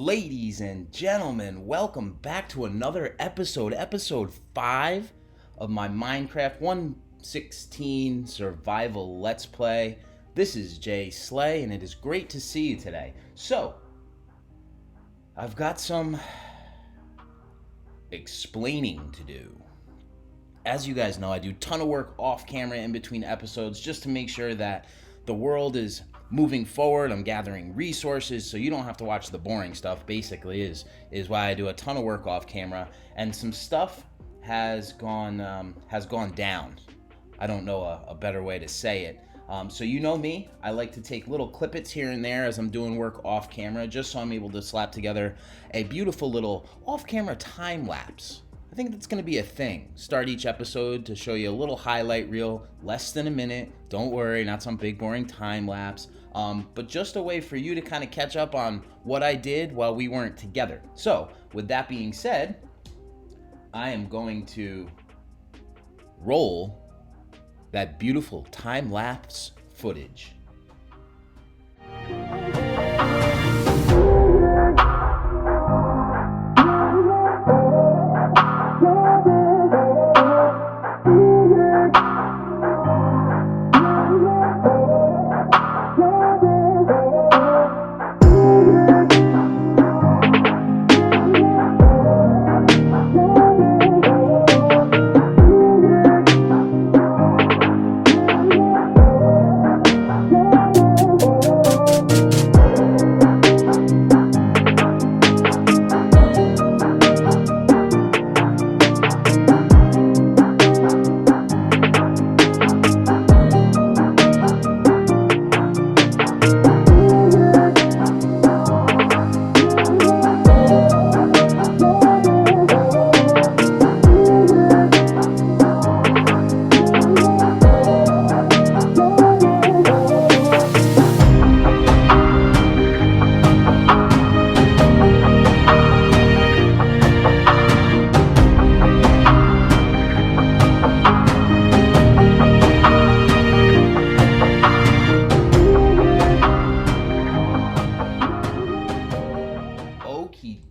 Ladies and gentlemen, welcome back to another episode 5 of my Minecraft 1.16 survival let's play. This is Jay Slay and it is great to see you today. So, I've got some explaining to do. As you guys know, I do a ton of work off camera in between episodes just to make sure that the world is moving forward. I'm gathering resources so you don't have to watch the boring stuff, basically is why I do a ton of work off camera. And some stuff has gone down. I don't know a better way to say it. So you know me, I like to take little clippets here and there as I'm doing work off camera, just so I'm able to slap together a beautiful little off camera time lapse. I think that's going to be a thing. Start each episode to show you a little highlight reel, less than a minute. Don't worry, not some big boring time lapse, but just a way for you to kind of catch up on what I did while we weren't together. So, with that being said, I am going to roll that beautiful time lapse footage.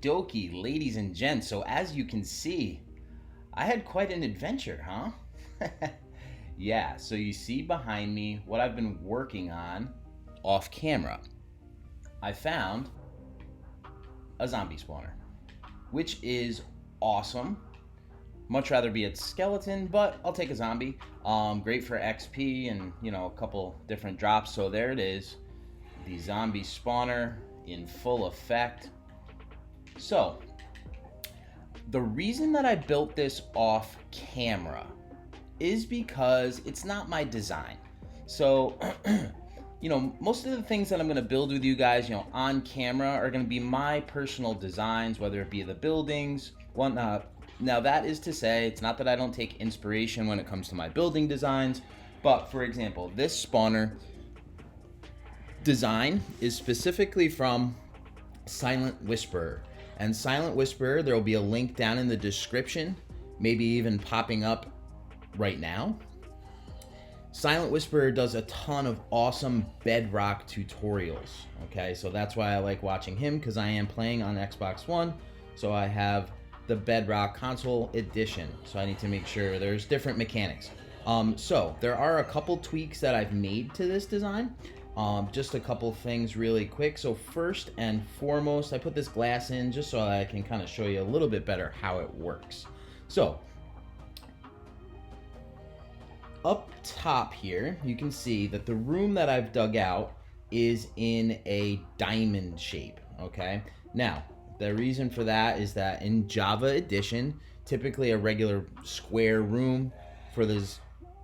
Dokie, ladies and gents, so as you can see, I had quite an adventure, huh? Yeah, so you see behind me what I've been working on off camera. I found a zombie spawner, which is awesome. Much rather be a skeleton, but I'll take a zombie. Great for XP and, a couple different drops. So there it is, the zombie spawner in full effect. So, the reason that I built this off camera is because it's not my design. So, most of the things that I'm going to build with you guys, on camera are going to be my personal designs, whether it be the buildings, whatnot. Now, that is to say, it's not that I don't take inspiration when it comes to my building designs, but for example, this spawner design is specifically from Silent Whisperer. And Silent Whisperer, there will be a link down in the description, maybe even popping up right now. Silent Whisperer does a ton of awesome Bedrock tutorials, okay? So that's why I like watching him, because I am playing on Xbox One, so I have the Bedrock console edition, so I need to make sure there's different mechanics. So there are a couple tweaks that I've made to this design. Just a couple things really quick. So first and foremost, I put this glass in just so I can kind of show you a little bit better how it works. So up top here, you can see that the room that I've dug out is in a diamond shape, okay? Now, the reason for that is that in Java Edition, typically a regular square room for the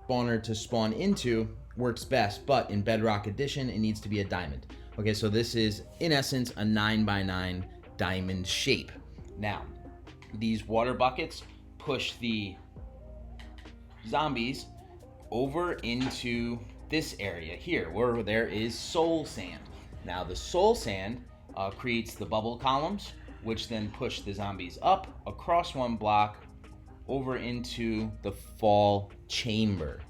spawner to spawn into works best, but in Bedrock Edition, it needs to be a diamond. Okay, so this is, in essence, a 9x9 diamond shape. Now, these water buckets push the zombies over into this area here, where there is soul sand. Now, the soul sand creates the bubble columns, which then push the zombies up across one block over into the fall chamber.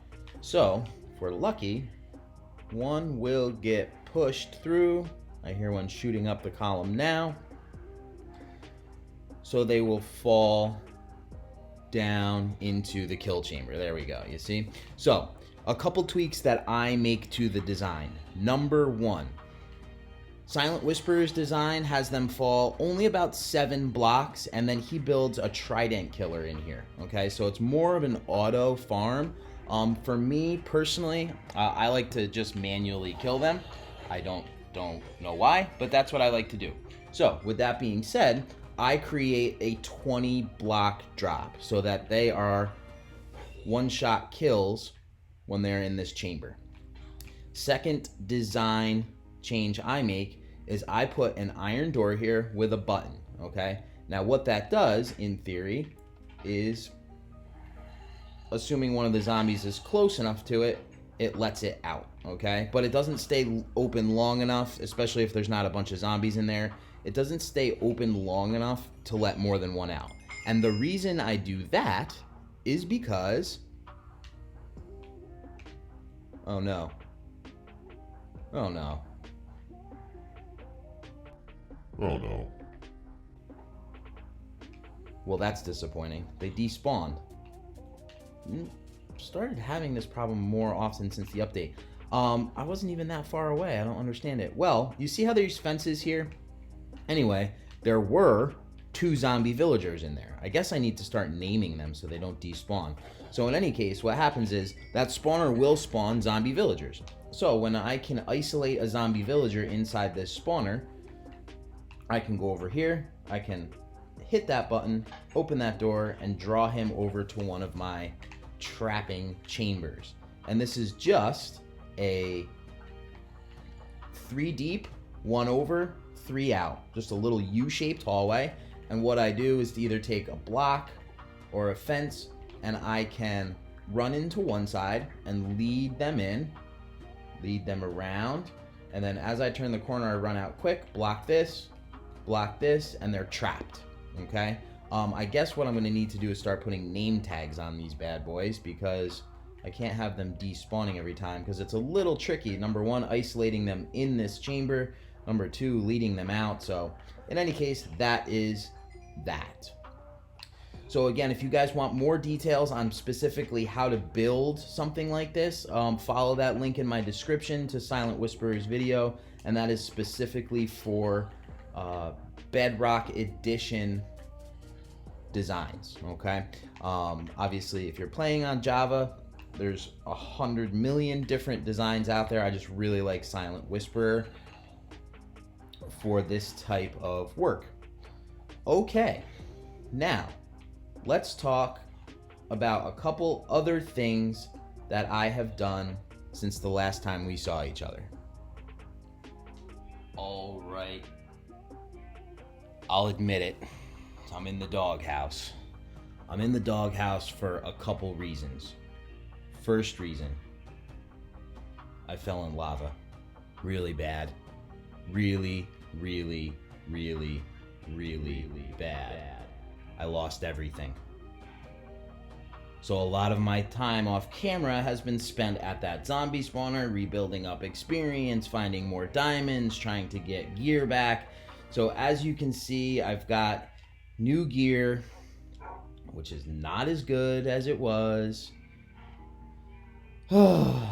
So, if we're lucky, one will get pushed through. I hear one shooting up the column now. so they will fall down into the kill chamber. There we go, you see? So, a couple tweaks that I make to the design. Number one, Silent Whisperer's design has them fall only about 7 blocks, and then he builds a trident killer in here, okay? So it's more of an auto farm. For me, personally, I like to just manually kill them. I don't know why, but that's what I like to do. So, with that being said, I create a 20 block drop so that they are one-shot kills when they're in this chamber. Second design change I make is I put an iron door here with a button, okay? Now what that does, in theory, is assuming one of the zombies is close enough to it, it lets it out, okay? But it doesn't stay open long enough, especially if there's not a bunch of zombies in there. It doesn't stay open long enough to let more than one out. And the reason I do that is because... Oh no. Oh no. Oh no. Well, that's disappointing. They despawned. Started having this problem more often since the update. I wasn't even that far away. I don't understand it. Well, you see how there's fences here? Anyway, there were 2 zombie villagers in there. I guess I need to start naming them so they don't despawn. So in any case, what happens is that spawner will spawn zombie villagers. So when I can isolate a zombie villager inside this spawner, I can go over here, I can hit that button, open that door, and draw him over to one of my trapping chambers. And this is just a 3 deep, 1 over, 3 out. Just a little U-shaped hallway. And what I do is to either take a block or a fence, and I can run into one side and lead them in, lead them around, and then as I turn the corner, I run out quick, block this, and they're trapped, okay? I guess what I'm gonna need to do is start putting name tags on these bad boys, because I can't have them despawning every time, because it's a little tricky. Number 1, isolating them in this chamber. Number 2, leading them out. So in any case, that is that. So again, if you guys want more details on specifically how to build something like this, follow that link in my description to Silent Whisperer's video, and that is specifically for Bedrock Edition designs, okay? Obviously, if you're playing on Java, there's 100 million different designs out there. I just really like Silent Whisperer for this type of work. Okay, now let's talk about a couple other things that I have done since the last time we saw each other. All right, I'll admit it. I'm in the doghouse. I'm in the doghouse for a couple reasons. First reason, I fell in lava. Really bad. Really bad. I lost everything. So a lot of my time off camera has been spent at that zombie spawner, rebuilding up experience, finding more diamonds, trying to get gear back. So as you can see, I've got new gear, which is not as good as it was. And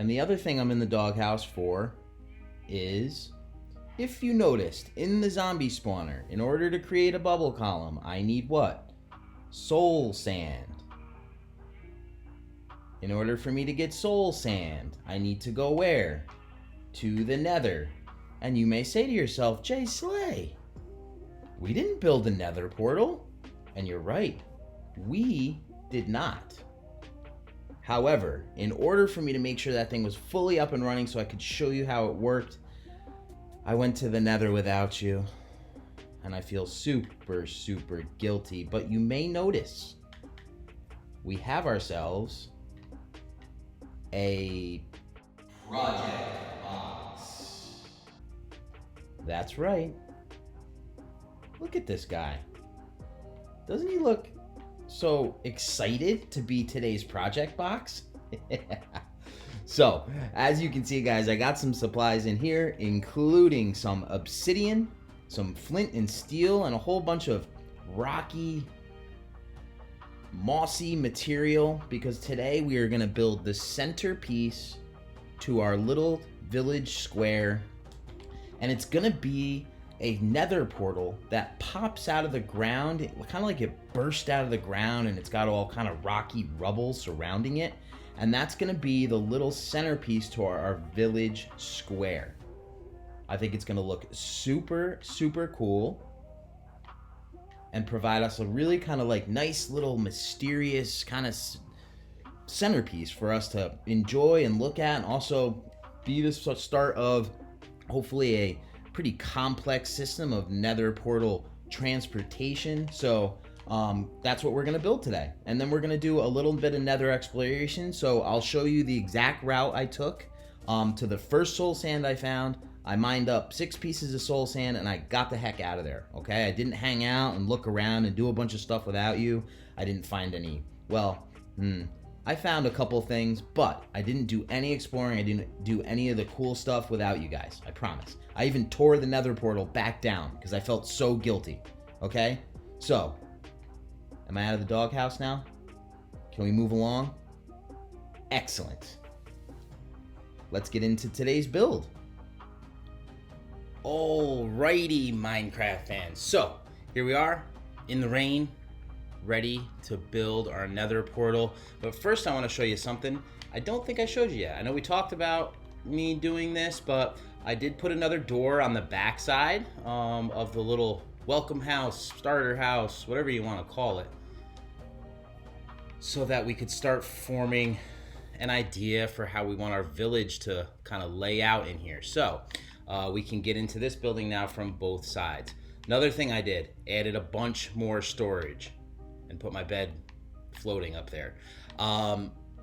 the other thing I'm in the doghouse for is, if you noticed, in the zombie spawner, in order to create a bubble column, I need what? Soul sand. In order for me to get soul sand, I need to go where? To the nether. And you may say to yourself, Jay Slay, we didn't build a nether portal. And you're right, we did not. However, in order for me to make sure that thing was fully up and running so I could show you how it worked, I went to the nether without you. And I feel super guilty. But you may notice we have ourselves a project box. That's right. Look at this guy. Doesn't he look so excited to be today's project box? So, as you can see, guys, I got some supplies in here, including some obsidian, some flint and steel, and a whole bunch of rocky, mossy material, because today we are going to build the centerpiece to our little village square, and it's going to be a nether portal that pops out of the ground, kind of like it burst out of the ground, and it's got all kind of rocky rubble surrounding it, and that's going to be the little centerpiece to our village square. I think it's going to look super, super cool and provide us a really kind of like nice little mysterious kind of centerpiece for us to enjoy and look at, and also be the start of hopefully a pretty complex system of nether portal transportation. So that's what we're going to build today, and then we're going to do a little bit of nether exploration. So I'll show you the exact route I took to the first soul sand I found. I mined up 6 pieces of soul sand and I got the heck out of there, okay? I didn't hang out and look around and do a bunch of stuff without you. I didn't find any, I found a couple things, but I didn't do any exploring. I didn't do any of the cool stuff without you guys, I promise. I even tore the nether portal back down because I felt so guilty, okay? So, am I out of the doghouse now? Can we move along? Excellent. Let's get into today's build. Alrighty, Minecraft fans. So, here we are in the rain, ready to build our nether portal. But first I want to show you something I don't think I showed you yet. I know we talked about me doing this, but I did put another door on the back side of the little welcome house, starter house, whatever you want to call it, so that we could start forming an idea for how we want our village to kind of lay out in here. So we can get into this building now from both sides. Another thing I did, added a bunch more storage and put my bed floating up there.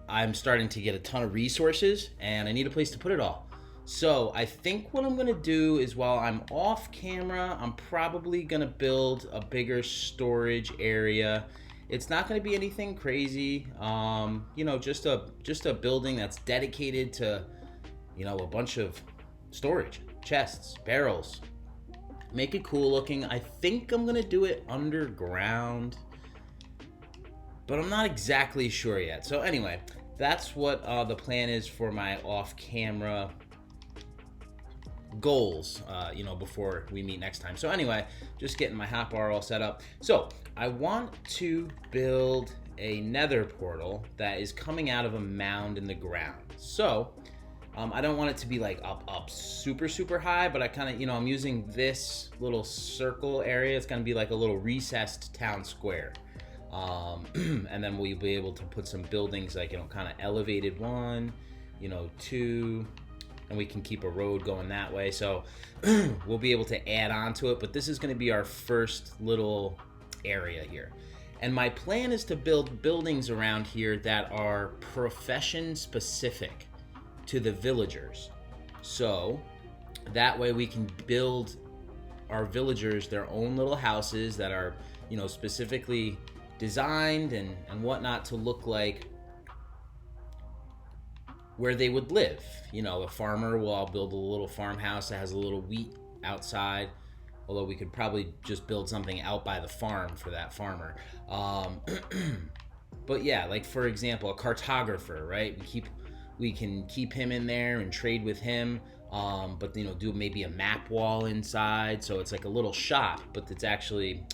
I'm starting to get a ton of resources and I need a place to put it all. So I think what I'm gonna do is, while I'm off camera, I'm probably gonna build a bigger storage area. It's not gonna be anything crazy, you know, just a building that's dedicated to, you know, a bunch of storage, chests, barrels. Make it cool looking. I think I'm gonna do it underground, but I'm not exactly sure yet. So anyway, that's what the plan is for my off-camera goals, you know, before we meet next time. So anyway, just getting my hotbar all set up. So I want to build a nether portal that is coming out of a mound in the ground. So I don't want it to be like up super, super high, but I kind of, you know, I'm using this little circle area. It's going to be like a little recessed town square. And then we'll be able to put some buildings, like, you know, kind of elevated 1, you know, 2, and we can keep a road going that way. So we'll be able to add on to it, but this is going to be our first little area here. And my plan is to build buildings around here that are profession specific to the villagers. So that way we can build our villagers their own little houses that are, you know, specifically designed and whatnot to look like where they would live. You know, a farmer, well, I'll build a little farmhouse that has a little wheat outside, although we could probably just build something out by the farm for that farmer. But yeah, like for example, a cartographer, right? We can keep him in there and trade with him, but, you know, do maybe a map wall inside, so it's like a little shop, but it's actually,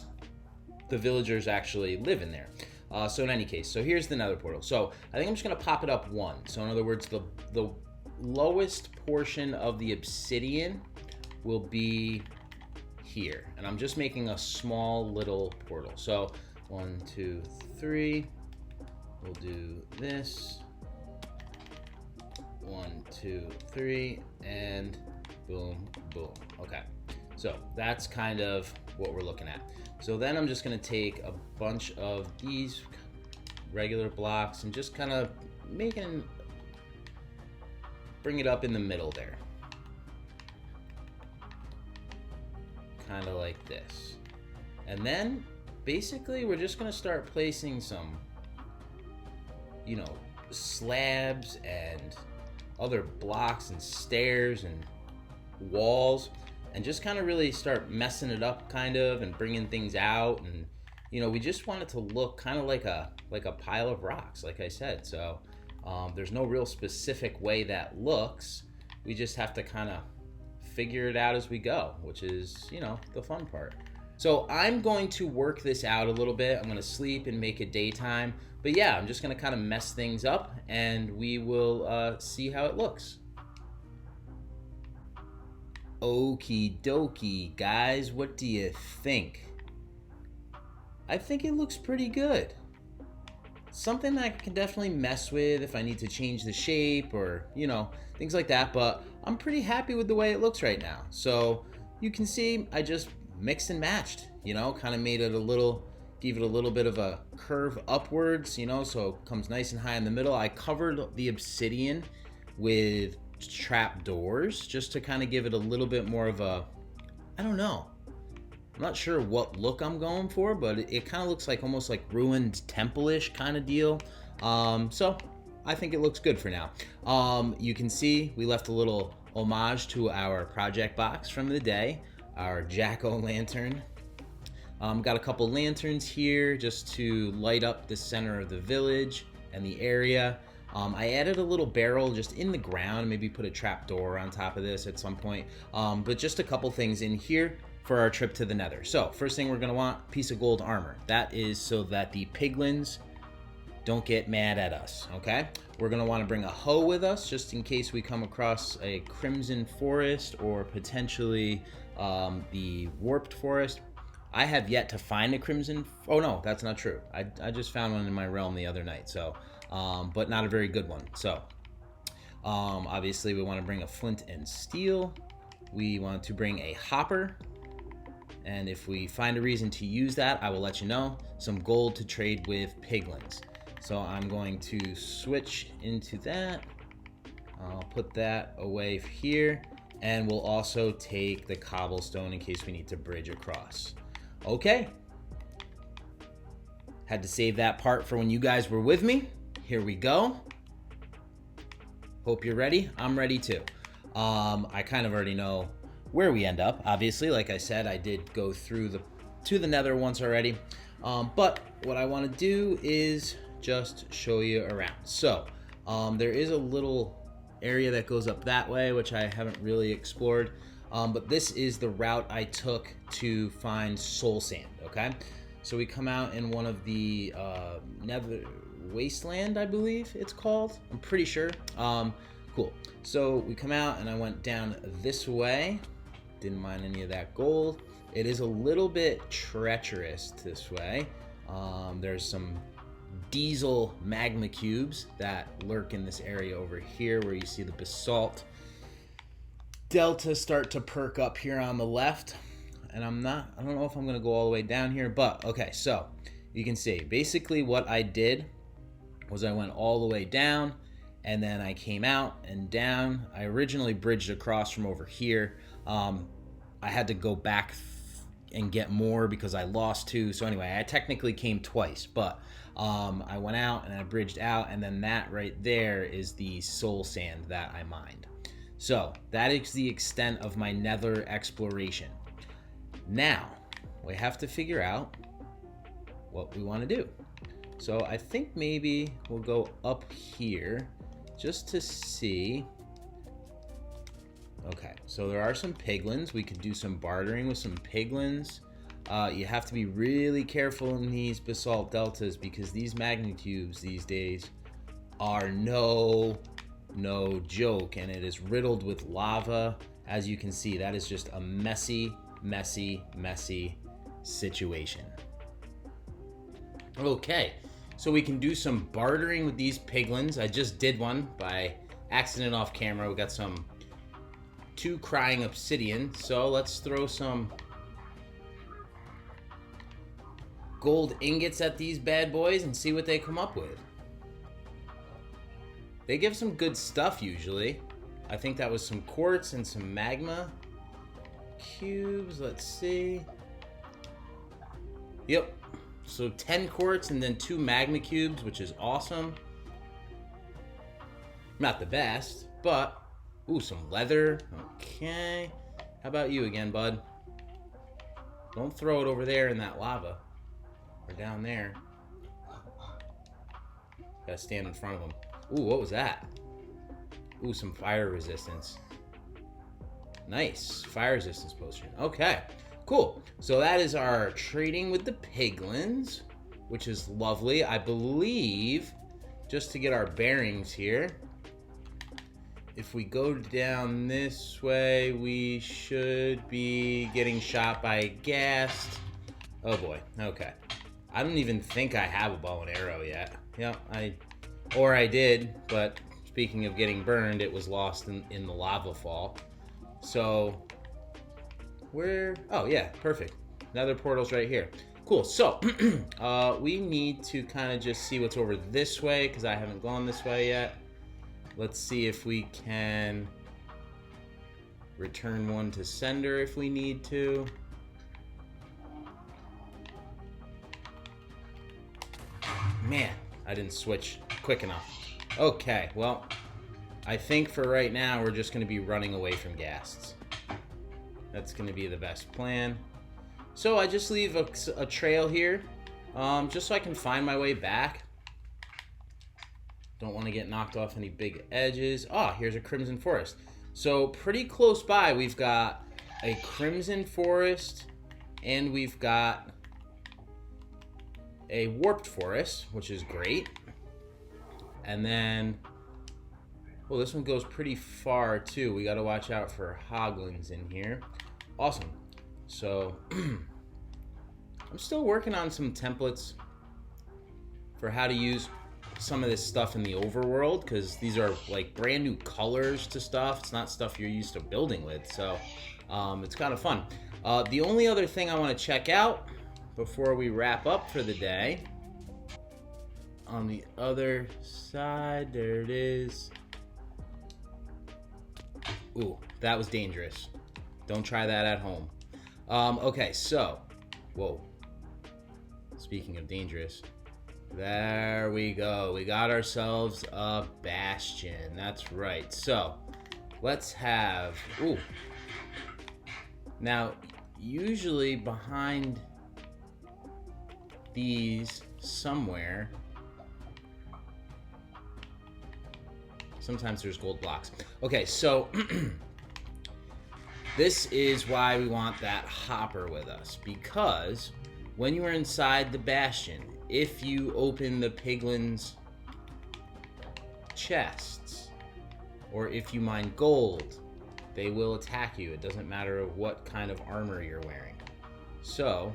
the villagers actually live in there. So in any case, so here's the nether portal. So I think I'm just gonna pop it up 1. So in other words, the lowest portion of the obsidian will be here, and I'm just making a small little portal. So 1, 2, 3. We'll do this. 1, 2, 3, and boom, boom. Okay, so that's kind of what we're looking at. So then I'm just gonna take a bunch of these regular blocks and just kind of bring it up in the middle there. Kind of like this. And then basically we're just gonna start placing some, you know, slabs and other blocks and stairs and walls and just kind of really start messing it up kind of and bringing things out. And we just want it to look kind of like a pile of rocks, like I said. So there's no real specific way that looks. We just have to kind of figure it out as we go, which is the fun part. So I'm going to work this out a little bit. I'm going to sleep and make it daytime. But yeah, I'm just going to kind of mess things up, and we will see how it looks. Okie dokie, guys, what do you think? I think it looks pretty good. Something I can definitely mess with if I need to change the shape or, things like that. But I'm pretty happy with the way it looks right now. So you can see I just mixed and matched, kind of made it gave it a little bit of a curve upwards, so it comes nice and high in the middle. I covered the obsidian with trap doors just to kind of give it a little bit more of a, I don't know. I'm not sure what look I'm going for, but it kind of looks like almost like ruined temple-ish kind of deal. So I think it looks good for now. You can see we left a little homage to our project box from the day, our jack-o'-lantern. Got a couple lanterns here just to light up the center of the village and the area. I added a little barrel just in the ground, maybe put a trap door on top of this at some point. But just a couple things in here for our trip to the Nether. So first thing we're gonna want, piece of gold armor. That is so that the piglins don't get mad at us, okay? We're gonna wanna bring a hoe with us just in case we come across a crimson forest or potentially the warped forest. I have yet to find a crimson. Oh no, that's not true. I just found one in my realm the other night. So, but not a very good one. So, obviously we want to bring a flint and steel. We want to bring a hopper. And if we find a reason to use that, I will let you know. Some gold to trade with piglins. So I'm going to switch into that. I'll put that away here. And we'll also take the cobblestone in case we need to bridge across. Okay. Had to save that part for when you guys were with me. Here we go. Hope you're ready. I'm ready too. I kind of already know where we end up. Obviously, like I said, I did go through to the Nether once already. But what I want to do is just show you around. So there is a little area that goes up that way, which I haven't really explored. But this is the route I took to find soul sand, okay? So we come out in one of the Nether Wasteland, I believe it's called. I'm pretty sure. Cool. So we come out and I went down this way. Didn't mind any of that gold. It is a little bit treacherous this way. There's some diesel magma cubes that lurk in this area over here where you see the basalt delta start to perk up here on the left. And I don't know if I'm gonna go all the way down here, but okay, so you can see basically what I did was I went all the way down and then I came out and down. I originally bridged across from over here. I had to go back and get more because I lost two. So anyway, I technically came twice, but I went out and I bridged out, and then that right there is the soul sand that I mined. So that is the extent of my Nether exploration. Now we have to figure out what we want to do. So I think maybe we'll go up here just to see. Okay, so there are some piglins. We could do some bartering with some piglins. You have to be really careful in these basalt deltas because these magma cubes these days are no joke, and it is riddled with lava. As you can see, that is just a messy situation. Okay, so we can do some bartering with these piglins. I just did one by accident off camera. We got some 2 crying obsidian, so let's throw some gold ingots at these bad boys and see what they come up with. They give some good stuff usually. I think that was some quartz and some magma cubes. Let's see. Yep. So 10 quartz and then 2 magma cubes, which is awesome. Not the best, but ooh, some leather. Okay. How about you again, bud? Don't throw it over there in that lava. Or down there. Gotta stand in front of him. Ooh, what was that? Ooh, some fire resistance. Nice. Fire resistance potion. Okay. Cool. So that is our trading with the piglins, which is lovely. I believe, just to get our bearings here, if we go down this way, we should be getting shot by a ghast. Oh boy. Okay. I don't even think I have a bow and arrow yet. Yeah, I did, but speaking of getting burned, it was lost in the lava fall. So, oh yeah, perfect. Nether portal's right here. Cool, so, we need to kind of just see what's over this way, because I haven't gone this way yet. Let's see if we can return one to sender if we need to. Man, I didn't switch quick enough. Okay, well, I think for right now, we're just going to be running away from ghasts. That's going to be the best plan. So I just leave a trail here, just so I can find my way back. Don't want to get knocked off any big edges. Ah, here's a crimson forest. So pretty close by, we've got a crimson forest, and we've got a warped forest, which is great. And then, well, this one goes pretty far too. We got to watch out for hoglins in here. Awesome. So I'm still working on some templates for how to use some of this stuff in the overworld, because these are like brand new colors to stuff. It's not stuff you're used to building with, so it's kind of fun. The only other thing I want to check out before we wrap up for the day, on the other side, there it is. Ooh, that was dangerous. Don't try that at home. Okay, so, whoa. Speaking of dangerous, there we go. We got ourselves a bastion. That's right. So, let's have, ooh. Now, usually behind these somewhere, sometimes there's gold blocks. Okay, so this is why we want that hopper with us, because when you are inside the bastion, if you open the piglins' chests, or if you mine gold, they will attack you. It doesn't matter what kind of armor you're wearing. So,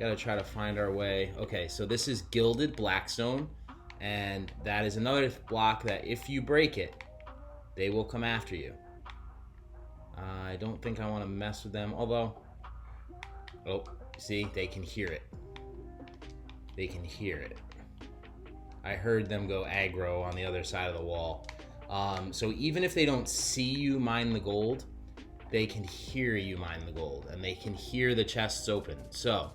gotta try to find our way. Okay, so this is gilded blackstone, and that is another block that if you break it, they will come after you. I don't think I want to mess with them, although, oh, see, they can hear it. They can hear it. I heard them go aggro on the other side of the wall. So even if they don't see you mine the gold, they can hear you mine the gold, and they can hear the chests open. So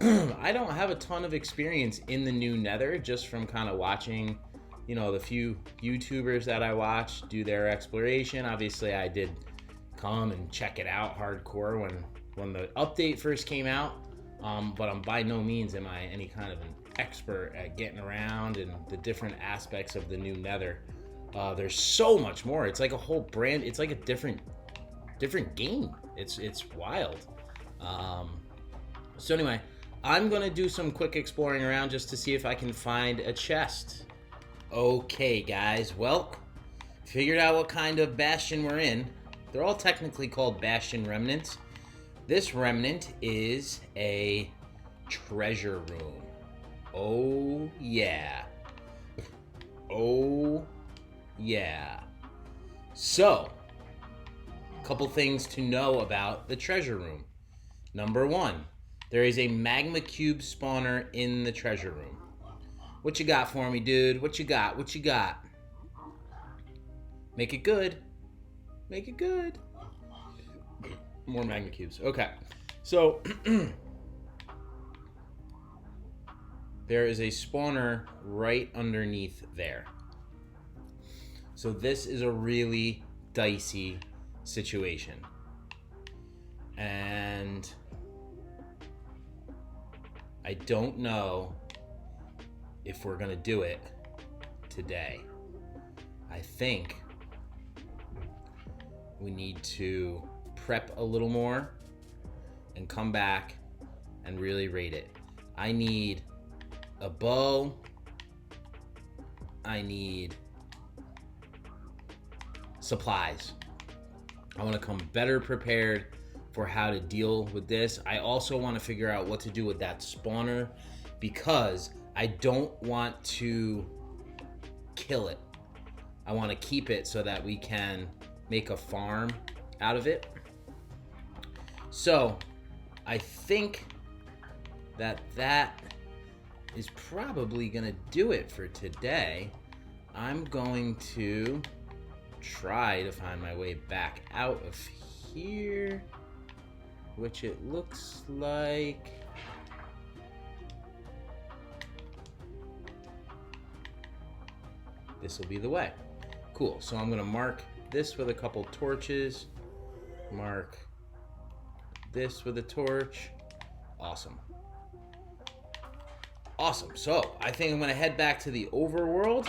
I don't have a ton of experience in the new Nether, just from kind of watching, you know, the few YouTubers that I watch do their exploration. Obviously, I did come and check it out hardcore when the update first came out, but I'm by no means am I any kind of an expert at getting around and the different aspects of the new Nether. There's so much more. It's like a whole brand. It's like a different game. It's wild. So anyway, I'm gonna do some quick exploring around just to see if I can find a chest. Okay, guys. Well, figured out what kind of bastion we're in. They're all technically called bastion remnants. This remnant is a treasure room. Oh yeah. Oh yeah. So, a couple things to know about the treasure room. Number one, there is a magma cube spawner in the treasure room. What you got for me, dude? What you got? What you got? Make it good. Make it good. More magma cubes. Okay. So, there is a spawner right underneath there. So this is a really dicey situation. And I don't know if we're gonna do it today. I think we need to prep a little more and come back and really rate it. I need a bow. I need supplies. I want to come better prepared for how to deal with this. I also want to figure out what to do with that spawner because I don't want to kill it. I want to keep it so that we can make a farm out of it. So I think that is probably gonna do it for today. I'm going to try to find my way back out of here, which it looks like this will be the way. Cool, so I'm gonna mark this with a couple torches, mark this with a torch. Awesome. Awesome, so I think I'm gonna head back to the overworld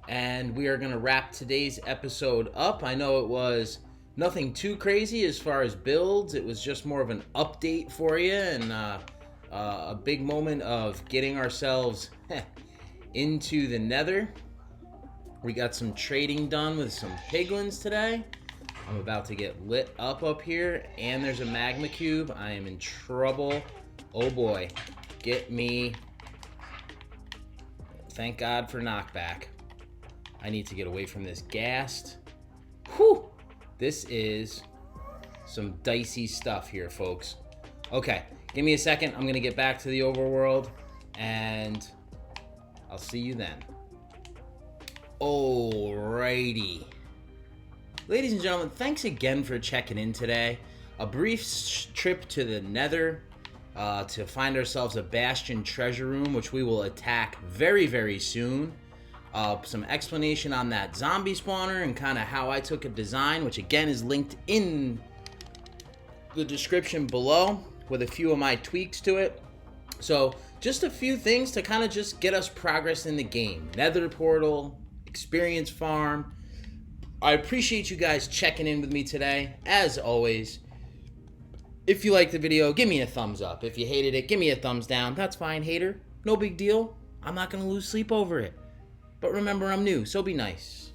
and we are gonna wrap today's episode up. I know it was nothing too crazy as far as builds. It was just more of an update for you and a big moment of getting ourselves into the nether. We got some trading done with some piglins today. I'm about to get lit up here, and there's a magma cube. I am in trouble. Oh boy, get me. Thank God for knockback. I need to get away from this ghast. Whew, this is some dicey stuff here, folks. Okay, give me a second. I'm gonna get back to the overworld, and I'll see you then. Alrighty. Ladies and gentlemen, thanks again for checking in today. A brief trip to the nether to find ourselves a bastion treasure room, which we will attack very, very soon. Some explanation on that zombie spawner and kind of how I took a design, which again is linked in the description below with a few of my tweaks to it. So just a few things to kind of just get us progress in the game. Nether portal, experience farm. I appreciate you guys checking in with me today. As always, if you liked the video, give me a thumbs up. If you hated it, give me a thumbs down. That's fine, hater. No big deal. I'm not going to lose sleep over it. But remember, I'm new, so be nice.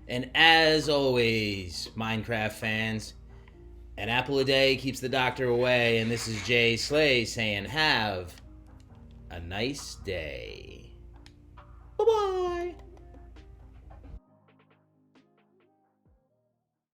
And as always, Minecraft fans, an apple a day keeps the doctor away. And this is Jay Slay saying, have a nice day.